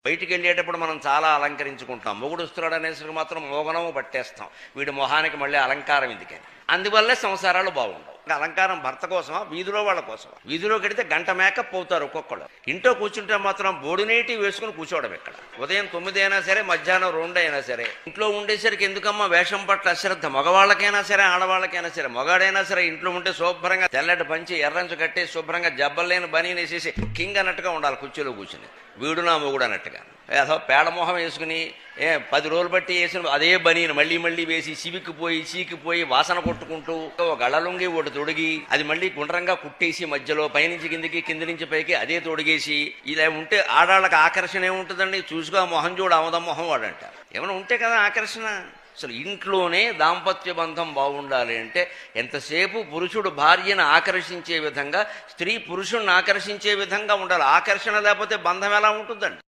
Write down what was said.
బయటికి వెళ్ళేటప్పుడు మనం చాలా అలంకరించుకుంటాం. మొగుడు వస్తున్నాడు అనేసరికి మాత్రం మోగనము పట్టేస్తాం. వీడి మొహానికి మళ్ళీ అలంకారం ఎందుకని. అందువల్లే సంసారాలు బాగుండవు. అలంకారం భర్త కోసమా, వీధిలో వాళ్ళ కోసమా? వీధిలో కడితే గంట మేకప్ అవుతారు ఒక్కొక్కళ్ళు. ఇంట్లో కూర్చుంటే మాత్రం బోడినేటి వేసుకుని కూర్చోవడం ఎక్కడ? ఉదయం 9 అయినా సరే, మధ్యాహ్నం 2 అయినా సరే. ఇంట్లో ఉండేసరికి ఎందుకమ్మా వేషం పట్ల అశ్రద్ధ? మగవాళ్ళకైనా సరే, ఆడవాళ్ళకైనా సరే. మగాడైనా సరే ఇంట్లో ఉంటే శుభ్రంగా తెల్లటి పంచి ఎర్రంచు కట్టి శుభ్రంగా జబ్బలేని బనీని వేసేసి కింగ్ అన్నట్టుగా ఉండాలి కుర్చీలో కూర్చుని. వీడు నా మొగుడు అన్నట్టుగా. ఏదో పేడమోహం వేసుకుని 10 రోజులు బట్టి వేసిన అదే బనీని మళ్ళీ మళ్ళీ వేసి చీకిపోయి వాసన కొట్టుకుంటూ ఒక గళ్ళలుంగి ఒకటి తొడిగి అది మళ్ళీ గుండ్రంగా కుట్టేసి మధ్యలో పైనుంచి కిందికి కింది నుంచి పైకి అదే తొడిగేసి ఇలా ఉంటే ఆడాళ్ళకి ఆకర్షణ ఏముంటుందండి? చూసుగా మొహం చూడు ఆమదం మొహం వాడంట. ఏమైనా ఉంటే కదా ఆకర్షణ. అసలు ఇంట్లోనే దాంపత్య బంధం బాగుండాలి అంటే ఎంతసేపు పురుషుడు భార్యను ఆకర్షించే విధంగా, స్త్రీ పురుషుణ్ణి ఆకర్షించే విధంగా ఉండాలి. ఆకర్షణ లేకపోతే బంధం ఎలా ఉంటుందండి?